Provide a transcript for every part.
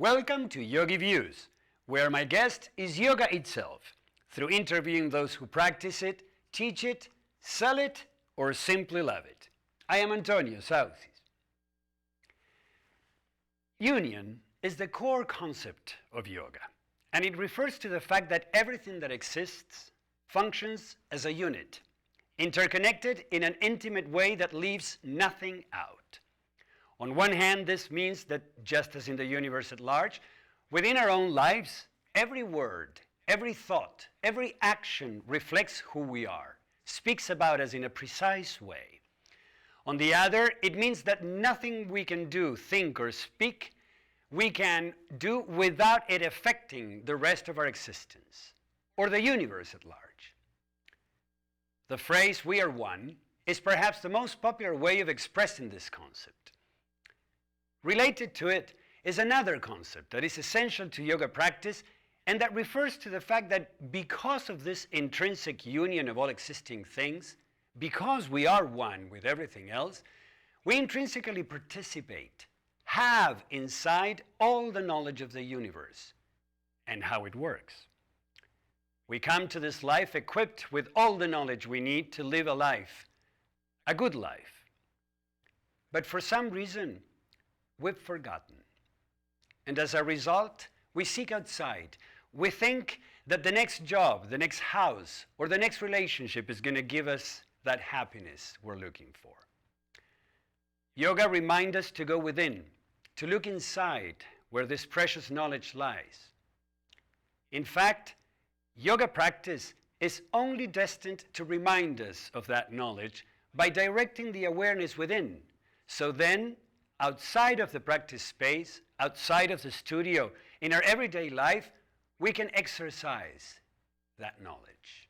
Welcome to YogiViews, where my guest is yoga itself, through interviewing those who practice it, teach it, sell it, or simply love it. I am Antonio Saucis. Union is the core concept of yoga, and it refers to the fact that everything that exists functions as a unit, interconnected in an intimate way that leaves nothing out. On one hand, this means that just as in the universe at large, within our own lives, every word, every thought, every action reflects who we are, speaks about us in a precise way. On the other, it means that nothing we can do, think, or speak, we can do without it affecting the rest of our existence, or the universe at large. The phrase, "we are one," is perhaps the most popular way of expressing this concept. Related to it is another concept that is essential to yoga practice and that refers to the fact that because of this intrinsic union of all existing things, because we are one with everything else, we intrinsically participate, have inside all the knowledge of the universe and how it works. We come to this life equipped with all the knowledge we need to live a life, a good life. But for some reason, we've forgotten. And as a result, we seek outside. We think that the next job, the next house, or the next relationship is going to give us that happiness we're looking for. Yoga reminds us to go within, to look inside where this precious knowledge lies. In fact, yoga practice is only destined to remind us of that knowledge by directing the awareness within. So then, outside of the practice space, outside of the studio, in our everyday life, we can exercise that knowledge.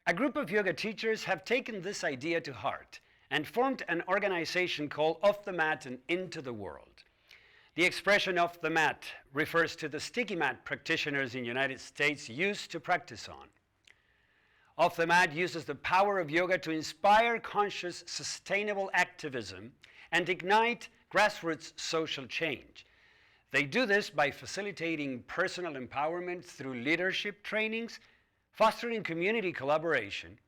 A group of yoga teachers have taken this idea to heart and formed an organization called Off the Mat and Into the World. The expression "off the mat" refers to the sticky mat practitioners in the United States used to practice on. Off the Mat uses the power of yoga to inspire conscious, sustainable activism and ignite grassroots social change. They do this by facilitating personal empowerment through leadership trainings, fostering community collaboration,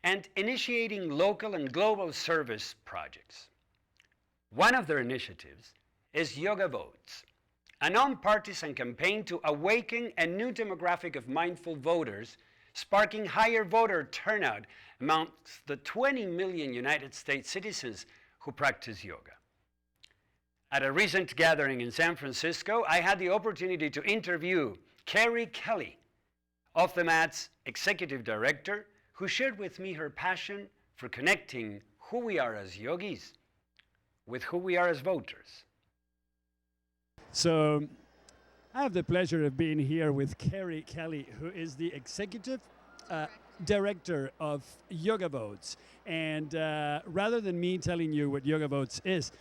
and initiating local and global service projects. One of their initiatives is YogaVotes, a nonpartisan campaign to awaken a new demographic of mindful voters, sparking higher voter turnout amongst the 20 million United States citizens who practice yoga. At a recent gathering in San Francisco, I had the opportunity to interview Kerri Kelley, Off the Mat's executive director, who shared with me her passion for connecting who we are as yogis with who we are as voters. So I have the pleasure of being here with Kerri Kelley, who is the executive director of YogaVotes. And rather than me telling you what YogaVotes is,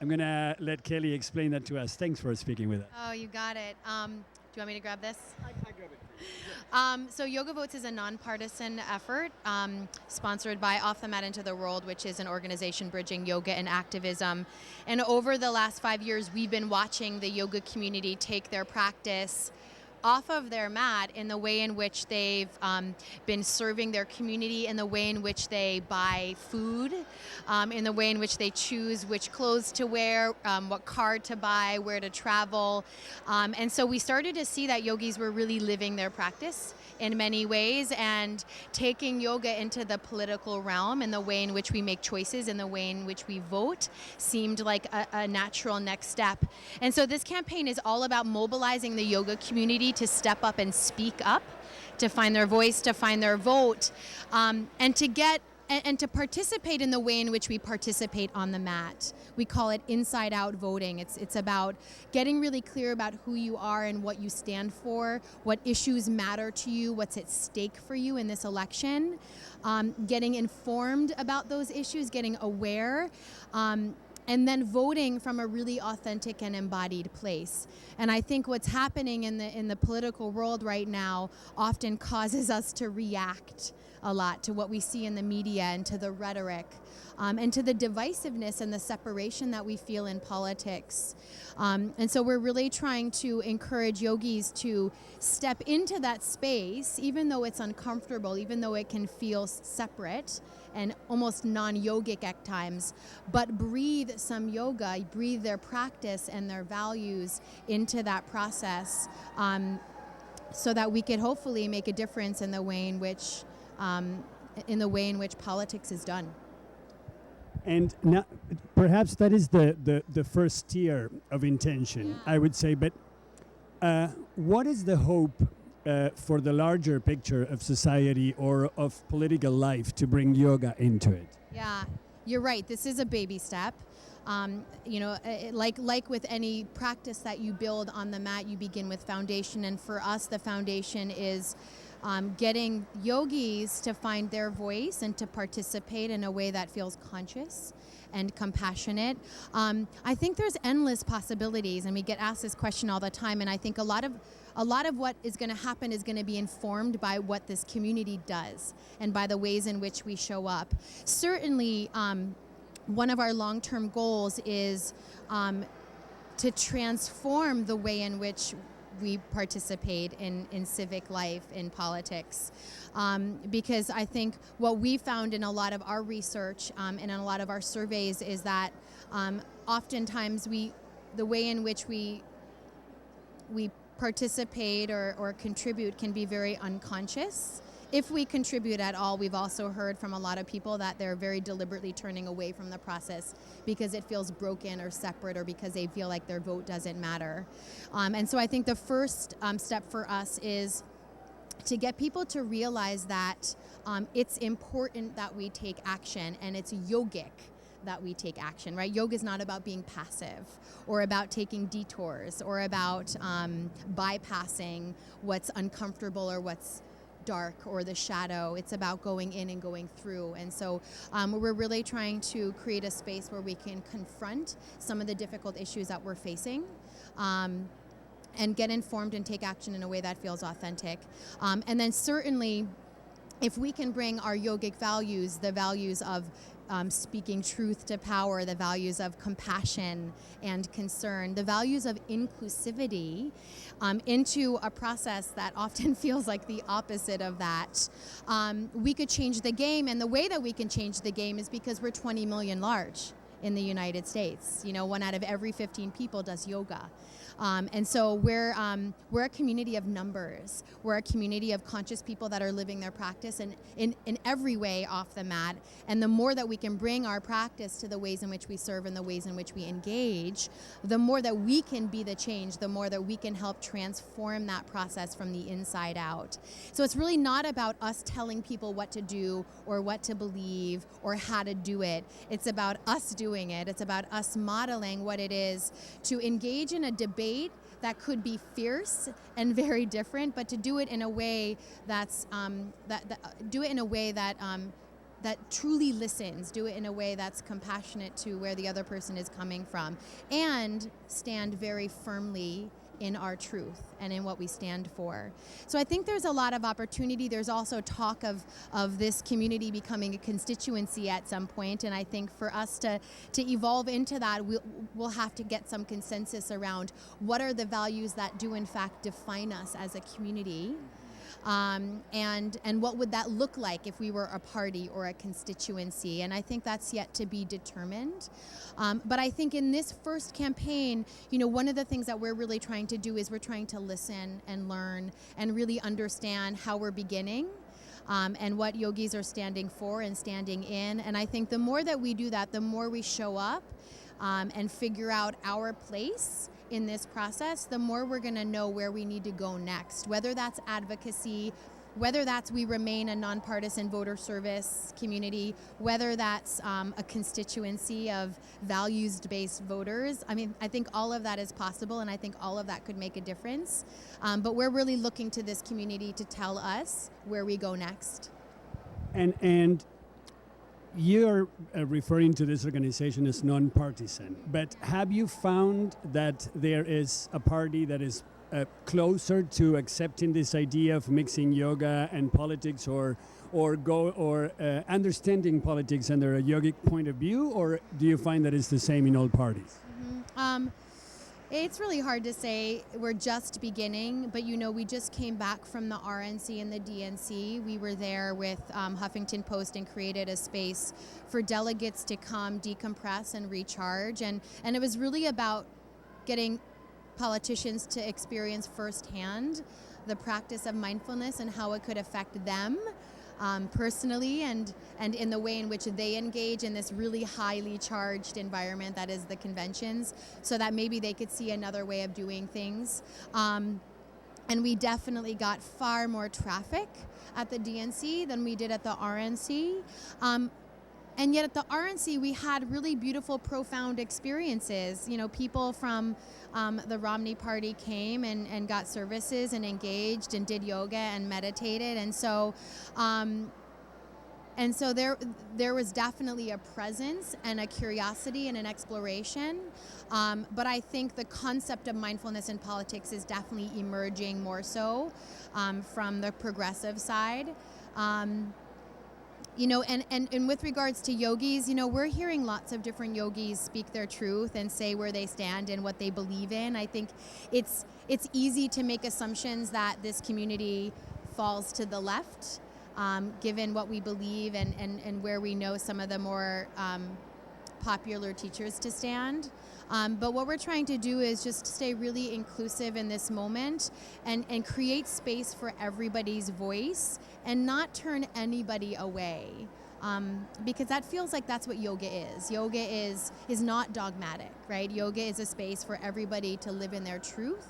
I'm going to let Kelly explain that to us. Thanks for speaking with us. Oh, you got it. Do you want me to grab this? I grab it for you. So YogaVotes is a nonpartisan effort sponsored by Off the Mat Into the World, which is an organization bridging yoga and activism. And over the last 5 years, we've been watching the yoga community take their practice off of their mat in the way in which they've been serving their community, in the way in which they buy food, in the way in which they choose which clothes to wear, what car to buy, where to travel. And so we started to see that yogis were really living their practice in many ways and taking yoga into the political realm, and the way in which we make choices, and the way in which we vote seemed like a natural next step. And so this campaign is all about mobilizing the yoga community to step up and speak up, to find their voice, to find their vote, and to participate in the way in which we participate on the mat. We call it inside out voting. It's about getting really clear about who you are and what you stand for, what issues matter to you, what's at stake for you in this election, getting informed about those issues, getting aware, and then voting from a really authentic and embodied place. And I think what's happening in the political world right now often causes us to react a lot to what we see in the media and to the rhetoric and to the divisiveness and the separation that we feel in politics. And so we're really trying to encourage yogis to step into that space, even though it's uncomfortable, even though it can feel separate and almost non-yogic at times, but breathe some yoga, breathe their practice and their values into that process, so that we could hopefully make a difference in the way in which politics is done. And now, perhaps that is the first tier of intention, I would say. But what is the hope for the larger picture of society or of political life to bring yoga into it? Yeah, you're right. This is a baby step. Like with any practice that you build on the mat, you begin with foundation. And for us, the foundation is getting yogis to find their voice and to participate in a way that feels conscious and compassionate. I think there's endless possibilities, and we get asked this question all the time. And I think a lot of what is going to happen is going to be informed by what this community does and by the ways in which we show up. Certainly, one of our long-term goals is to transform the way in which we participate in civic life, in politics. Because I think what we found in a lot of our research and in a lot of our surveys is that oftentimes the way in which we participate or contribute can be very unconscious. If we contribute at all, we've also heard from a lot of people that they're very deliberately turning away from the process because it feels broken or separate, or because they feel like their vote doesn't matter. And so I think the first step for us is to get people to realize that it's important that we take action, and it's yogic that we take action, right? Yoga is not about being passive or about taking detours or about bypassing what's uncomfortable or what's dark or the shadow. It's about going in and going through. And so we're really trying to create a space where we can confront some of the difficult issues that we're facing, and get informed and take action in a way that feels authentic. And then certainly, if we can bring our yogic values, the values of speaking truth to power, the values of compassion and concern, the values of inclusivity into a process that often feels like the opposite of that, we could change the game. And the way that we can change the game is because we're 20 million large in the United States. 1 out of every 15 people does yoga. And so we're a community of numbers. We're a community of conscious people that are living their practice and in every way off the mat. And the more that we can bring our practice to the ways in which we serve and the ways in which we engage, the more that we can be the change, the more that we can help transform that process from the inside out. So it's really not about us telling people what to do or what to believe or how to do it. It's about us doing it. It's about us modeling what it is to engage in a debate that could be fierce and very different, but to do it in a way that's that truly listens, do it in a way that's compassionate to where the other person is coming from, and stand very firmly in our truth and in what we stand for. So I think there's a lot of opportunity. There's also talk of this community becoming a constituency at some point, and I think for us to evolve into that, we'll have to get some consensus around what are the values that do in fact define us as a community. And what would that look like if we were a party or a constituency? And I think that's yet to be determined. But I think in this first campaign, one of the things that we're really trying to do is we're trying to listen and learn and really understand how we're beginning. And what yogis are standing for and standing in. And I think the more that we do that, the more we show up and figure out our place in this process, the more we're going to know where we need to go next, whether that's advocacy, whether that's we remain a nonpartisan voter service community, whether that's a constituency of values-based voters. I mean, I think all of that is possible, and I think all of that could make a difference. But we're really looking to this community to tell us where we go next. And you're referring to this organization as nonpartisan, but have you found that there is a party that is closer to accepting this idea of mixing yoga and politics, or or understanding politics under a yogic point of view, or do you find that it's the same in all parties? It's really hard to say. We're just beginning, but we just came back from the RNC and the DNC. We were there with Huffington Post and created a space for delegates to come decompress and recharge. And it was really about getting politicians to experience firsthand the practice of mindfulness and how it could affect them personally and in the way in which they engage in this really highly charged environment that is the conventions, so that maybe they could see another way of doing things. And we definitely got far more traffic at the DNC than we did at the RNC. And yet at the RNC, we had really beautiful, profound experiences. People from the Romney Party came and got services and engaged and did yoga and meditated. And so there was definitely a presence and a curiosity and an exploration. But I think the concept of mindfulness in politics is definitely emerging more so from the progressive side. And with regards to yogis, we're hearing lots of different yogis speak their truth and say where they stand and what they believe in. I think it's easy to make assumptions that this community falls to the left, given what we believe and where we know some of the more popular teachers to stand. But what we're trying to do is just stay really inclusive in this moment and create space for everybody's voice and not turn anybody away. Because that feels like that's what yoga is. Yoga is not dogmatic, right? Yoga is a space for everybody to live in their truth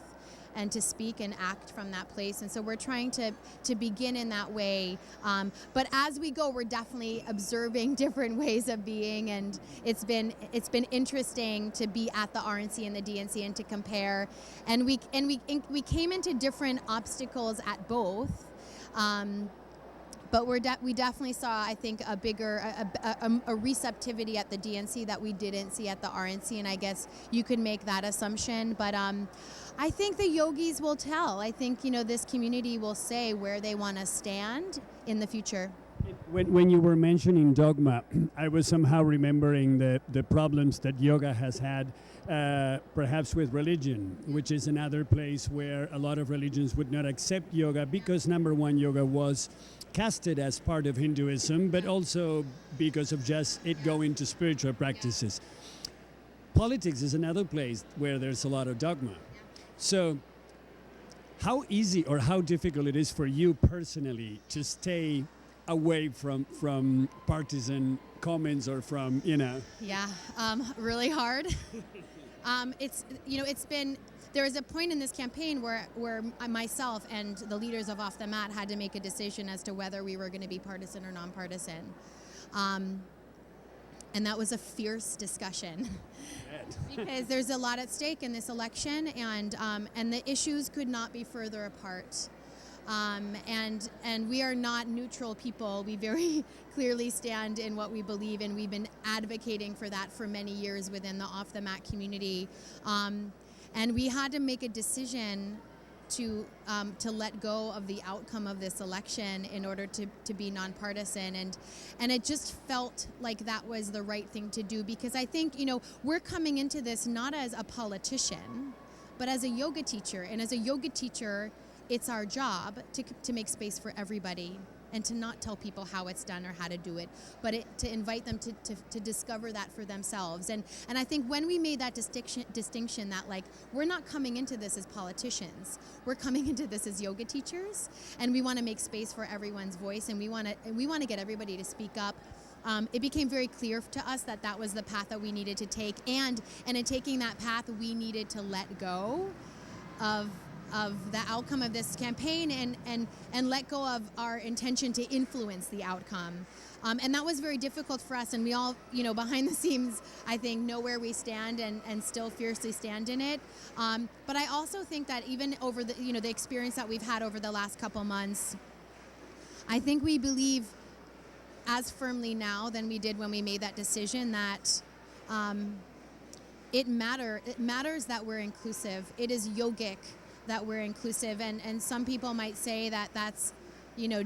and to speak and act from that place. And so we're trying to begin in that way. But as we go, we're definitely observing different ways of being, and it's been interesting to be at the RNC and the DNC and to compare. And we came into different obstacles at both. But we definitely saw, I think, a bigger a receptivity at the DNC that we didn't see at the RNC, and I guess you could make that assumption. But I think the yogis will tell. I think this community will say where they want to stand in the future. When you were mentioning dogma, I was somehow remembering the problems that yoga has had, perhaps with religion, which is another place where a lot of religions would not accept yoga because, number one, yoga was casted as part of Hinduism, but also because of just it going to spiritual practices. Politics is another place where there's a lot of dogma. So how easy or how difficult it is for you personally to stay away from partisan comments or from, Yeah, really hard. It's been, there was a point in this campaign where myself and the leaders of Off the Mat had to make a decision as to whether we were going to be partisan or nonpartisan. And that was a fierce discussion because there's a lot at stake in this election, and the issues could not be further apart. And we are not neutral people. We very clearly stand in what we believe in. We've been advocating for that for many years within the Off the Mat community. And we had to make a decision to let go of the outcome of this election in order to be nonpartisan. And it just felt like that was the right thing to do, because I think, we're coming into this not as a politician, but as a yoga teacher. And as a yoga teacher, it's our job to make space for everybody and to not tell people how it's done or how to do it, but to invite them to discover that for themselves. And I think when we made that distinction that, like, we're not coming into this as politicians, we're coming into this as yoga teachers, and we want to make space for everyone's voice, and we want to get everybody to speak up. It became very clear to us that that was the path that we needed to take, and in taking that path, we needed to let go of the outcome of this campaign and let go of our intention to influence the outcome. And that was very difficult for us, and we all, behind the scenes, I think, know where we stand and still fiercely stand in it. But I also think that even over the experience that we've had over the last couple months, I think we believe as firmly now than we did when we made that decision that it matters that we're inclusive. It is yogic that we're inclusive, and some people might say that that's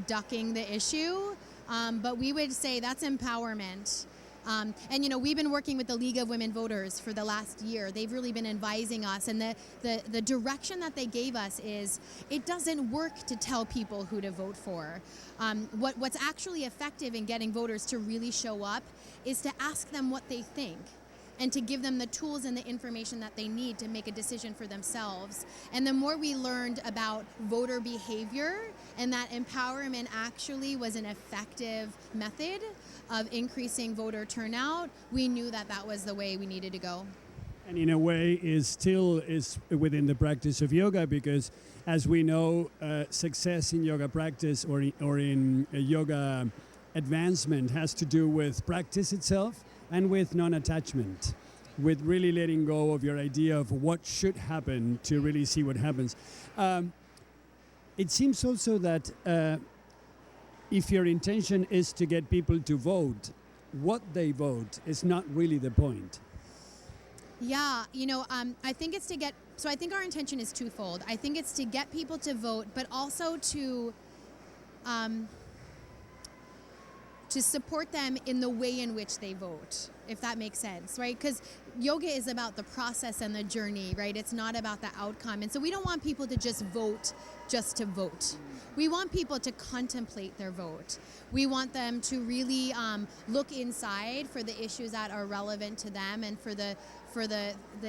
ducking the issue. But we would say that's empowerment. And we've been working with the League of Women Voters for the last year. They've really been advising us, and the direction that they gave us is it doesn't work to tell people who to vote for. What's actually effective in getting voters to really show up is to ask them what they think, and to give them the tools and the information that they need to make a decision for themselves. And the more we learned about voter behavior, and that empowerment actually was an effective method of increasing voter turnout, we knew that that was the way we needed to go. And in a way is within the practice of yoga, because as we know, success in yoga practice or in yoga advancement has to do with practice itself and with non-attachment, with really letting go of your idea of what should happen to really see what happens. It seems also that if your intention is to get people to vote, what they vote is not really the point. Yeah, I think it's to get, so I think our intention is twofold. I think it's to get people to vote, but also to support them in the way in which they vote, if that makes sense, right? Because yoga is about the process and the journey, right? It's not about the outcome. And so we don't want people to just vote just to vote. We want people to contemplate their vote. We want them to really look inside for the issues that are relevant to them, and for the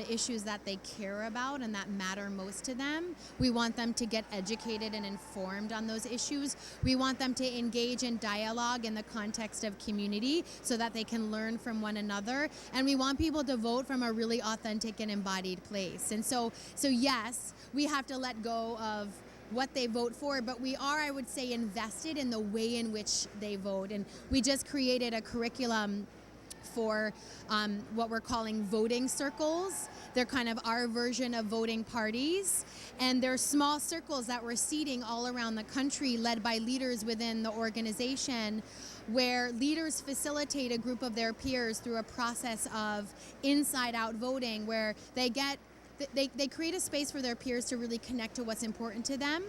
issues that they care about and that matter most to them. We want them to get educated and informed on those issues. We want them to engage in dialogue in the context of community so that they can learn from one another. And we want people to vote from a really authentic and embodied place. And so yes, we have to let go of what they vote for, but we are, I would say, invested in the way in which they vote. And we just created a curriculum for what we're calling voting circles. They're kind of our version of voting parties. And they're small circles that we're seeding all around the country, led by leaders within the organization, where leaders facilitate a group of their peers through a process of inside-out voting, where they create a space for their peers to really connect to what's important to them,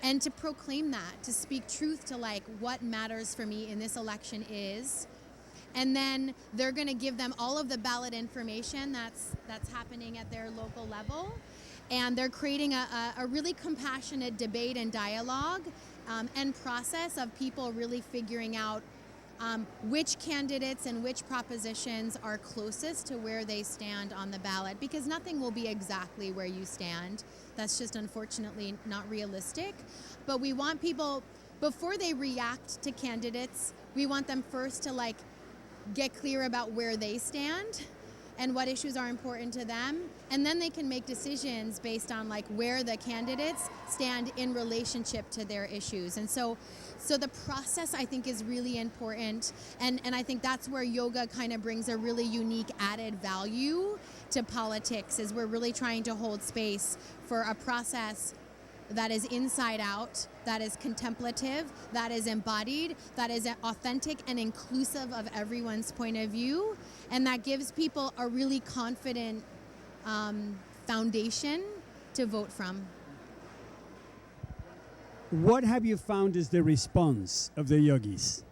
and to proclaim that, to speak truth to what matters for me in this election is. And then they're going to give them all of the ballot information that's happening at their local level. And they're creating a really compassionate debate and dialogue and process of people really figuring out which candidates and which propositions are closest to where they stand on the ballot, because nothing will be exactly where you stand. That's just unfortunately not realistic. But we want people, before they react to candidates, we want them first to get clear about where they stand and what issues are important to them, and then they can make decisions based on where the candidates stand in relationship to their issues. And so the process, I think, is really important, and I think that's where yoga kind of brings a really unique added value to politics, is we're really trying to hold space for a process that is inside out, that is contemplative, that is embodied, that is authentic and inclusive of everyone's point of view, and that gives people a really confident foundation to vote from. What have you found is the response of the yogis?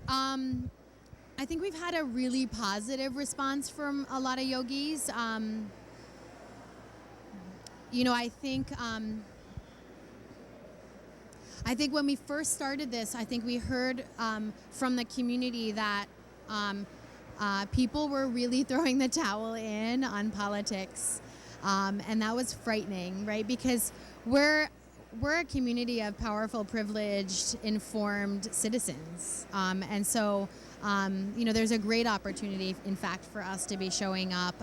I think we've had a really positive response from a lot of yogis. I think when we first started this, I think we heard from the community that people were really throwing the towel in on politics, and that was frightening, right? Because we're a community of powerful, privileged, informed citizens, and so there's a great opportunity, in fact, for us to be showing up.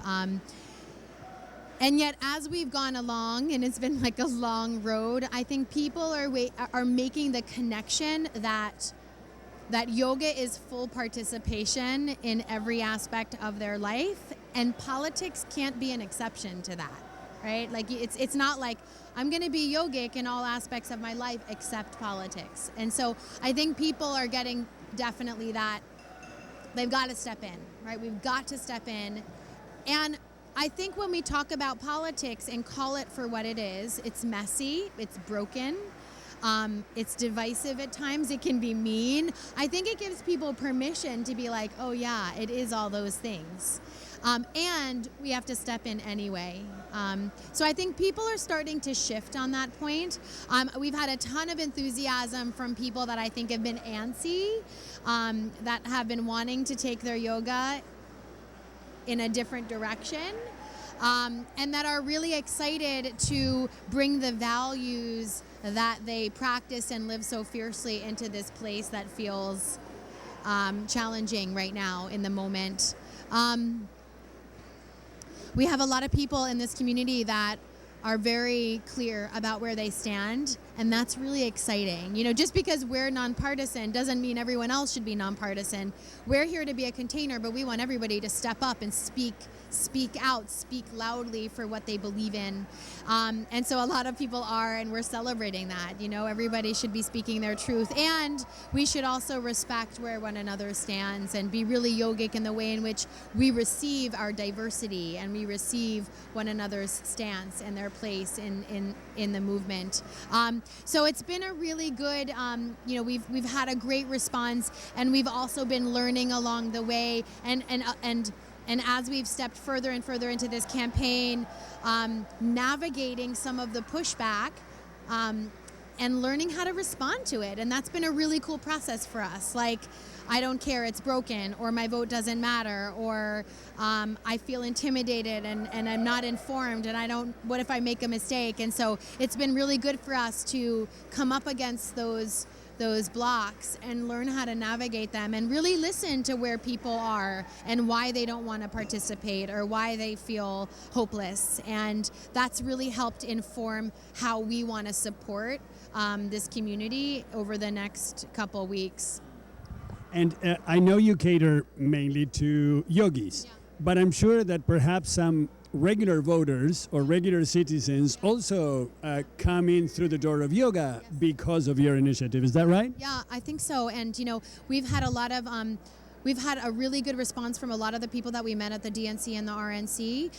And yet, as we've gone along, and it's been a long road, I think people are making the connection that yoga is full participation in every aspect of their life, and politics can't be an exception to that, right? It's not I'm going to be yogic in all aspects of my life except politics. And so I think people are getting definitely that they've got to step in, right? We've got to step in. And I think when we talk about politics and call it for what it is, it's messy, it's broken, It's divisive at times. It can be mean. I think it gives people permission to be like, oh yeah, it is all those things. And we have to step in anyway. So I think people are starting to shift on that point. We've had a ton of enthusiasm from people that I think have been antsy, that have been wanting to take their yoga in a different direction, and that are really excited to bring the values that they practice and live so fiercely into this place that feels challenging right now in the moment. We have a lot of people in this community that are very clear about where they stand, and that's really exciting. You know, just because we're nonpartisan doesn't mean everyone else should be nonpartisan. We're here to be a container, but we want everybody to step up and speak out, speak loudly for what they believe in. And so a lot of people are, and we're celebrating that. You know, everybody should be speaking their truth, and we should also respect where one another stands and be really yogic in the way in which we receive our diversity and we receive one another's stance and their place in the movement. So it's been a really good, you know, we've had a great response, and we've also been learning along the way, and as we've stepped further and further into this campaign, navigating some of the pushback, and learning how to respond to it. And that's been a really cool process for us. Like, I don't care, it's broken, or my vote doesn't matter, or I feel intimidated and I'm not informed, and what if I make a mistake? And so it's been really good for us to come up against those blocks and learn how to navigate them and really listen to where people are and why they don't want to participate or why they feel hopeless. And that's really helped inform how we want to support this community over the next couple weeks. And I know you cater mainly to yogis, Yeah. but I'm sure that perhaps some regular voters or regular citizens also come in through the door of yoga because of your initiative. Is that right? Yeah, I think so. And, you know, we've had a really good response from a lot of the people that we met at the DNC and the RNC.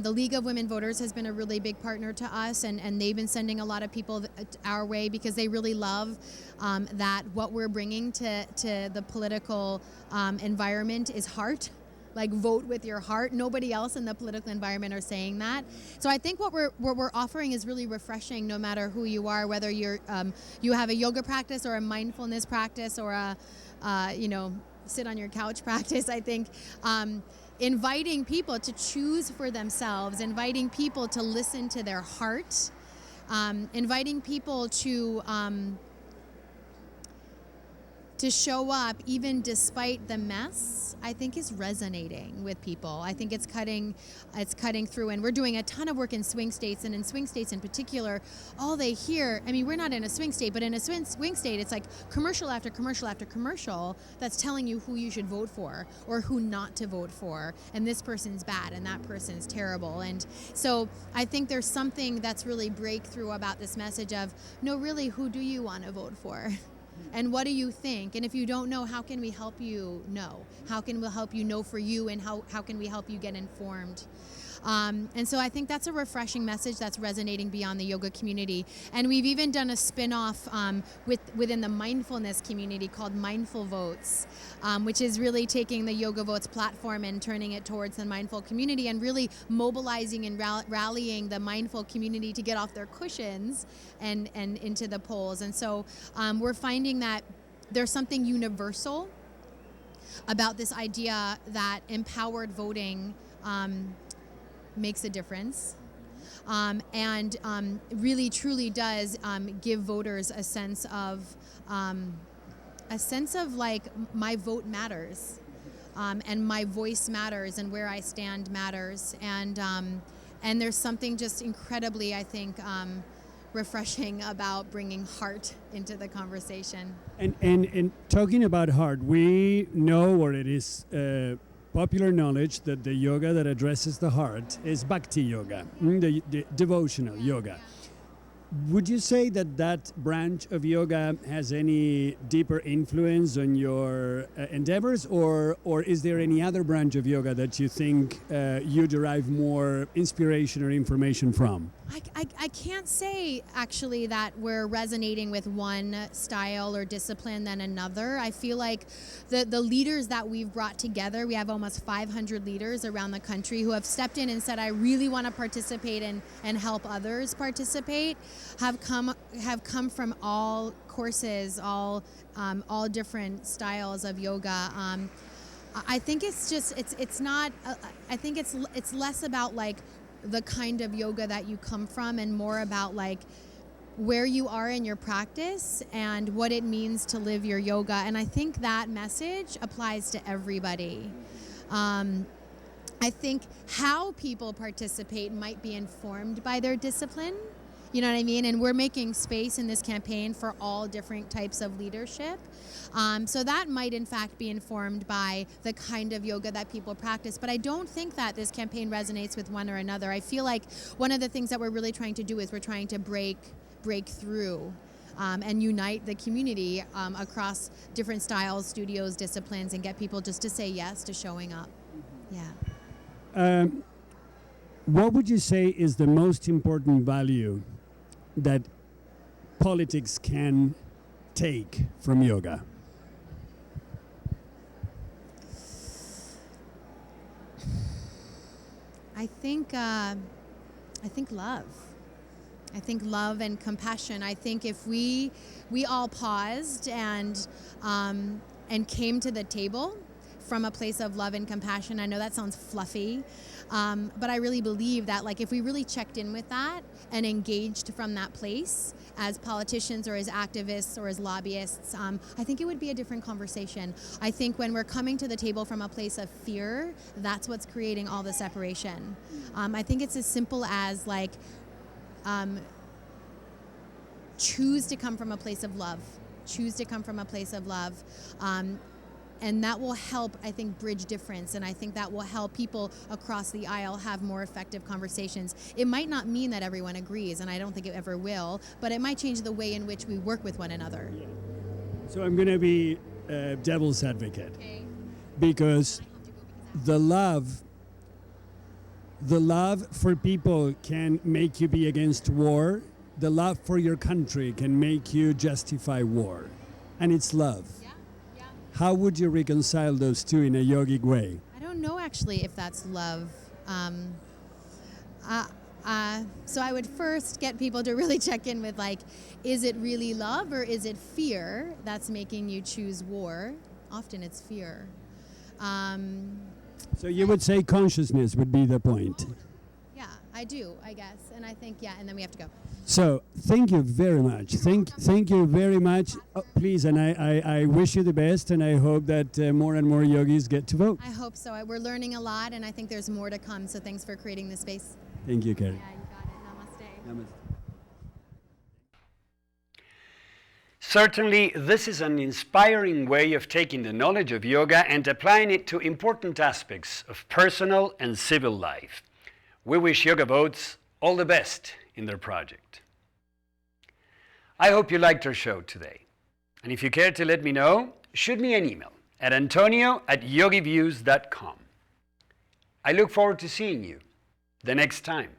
The League of Women Voters has been a really big partner to us, and they've been sending a lot of people our way because they really love that what we're bringing to the political environment is heart. Like, vote with your heart. Nobody else in the political environment are saying that. So I think what we're offering is really refreshing, no matter who you are, whether you have a yoga practice or a mindfulness practice or a sit on your couch practice. I think inviting people to choose for themselves, inviting people to listen to their heart, inviting people to show up even despite the mess, I think is resonating with people. I think it's cutting through, and we're doing a ton of work in swing states, and in swing states in particular, all they hear, I mean, we're not in a swing state, but in a swing state, it's like commercial after commercial after commercial that's telling you who you should vote for or who not to vote for, and this person's bad and that person's terrible. And so I think there's something that's really breakthrough about this message of, no, really, who do you want to vote for? And what do you think? And if you don't know, how can we help you know? How can we help you know for you, and how can we help you get informed? And so I think that's a refreshing message that's resonating beyond the yoga community. And we've even done a spin-off within the mindfulness community called Mindful Votes, which is really taking the YogaVotes platform and turning it towards the mindful community and really mobilizing and rallying the mindful community to get off their cushions and into the polls. And so we're finding that there's something universal about this idea that empowered voting makes a difference, and really truly does give voters a sense of like, my vote matters, and my voice matters, and where I stand matters, and there's something just incredibly, I think, refreshing about bringing heart into the conversation. And talking about heart, we know, or it is popular knowledge, that the yoga that addresses the heart is bhakti yoga, the devotional yoga. Would you say that branch of yoga has any deeper influence on your endeavors, or is there any other branch of yoga that you think you derive more inspiration or information from? I can't say actually that we're resonating with one style or discipline than another. I feel like the leaders that we've brought together, we have almost 500 leaders around the country who have stepped in and said, I really want to participate and help others participate, have come from all courses, all different styles of yoga. I think it's not. I think it's less about like the kind of yoga that you come from and more about like where you are in your practice and what it means to live your yoga. And I think that message applies to everybody. I think how people participate might be informed by their discipline. You know what I mean? And we're making space in this campaign for all different types of leadership. So that might in fact be informed by the kind of yoga that people practice. But I don't think that this campaign resonates with one or another. I feel like one of the things that we're really trying to do is we're trying to break through and unite the community across different styles, studios, disciplines, and get people just to say yes to showing up. Yeah. What would you say is the most important value that politics can take from yoga? I think love. I think love and compassion. I think if we all paused and came to the table from a place of love and compassion. I know that sounds fluffy, but I really believe that like if we really checked in with that and engaged from that place as politicians or as activists or as lobbyists, I think it would be a different conversation. I think when we're coming to the table from a place of fear, that's what's creating all the separation. I think it's as simple as like choose to come from a place of love. Choose to come from a place of love. And that will help, I think, bridge difference. And I think that will help people across the aisle have more effective conversations. It might not mean that everyone agrees, and I don't think it ever will, but it might change the way in which we work with one another. Yeah. So I'm going to be devil's advocate. Okay. Because the love for people can make you be against war. The love for your country can make you justify war. And it's love. How would you reconcile those two in a yogic way? I don't know actually if that's love. So I would first get people to really check in with like, is it really love or is it fear that's making you choose war? Often it's fear. So you would say consciousness would be the point. Yeah, I do, I guess. And I think, yeah, and then we have to go. So thank you very much. Thank you very much. Oh, please, and I wish you the best, and I hope that more and more yogis get to vote. I hope so. We're learning a lot, and I think there's more to come. So thanks for creating this space. Thank you, Kerri. Yeah, you got it. Namaste. Namaste. Certainly, this is an inspiring way of taking the knowledge of yoga and applying it to important aspects of personal and civil life. We wish YogaVotes all the best in their project. I hope you liked our show today. And if you care to let me know, shoot me an email at antonio@yogiviews.com. I look forward to seeing you the next time.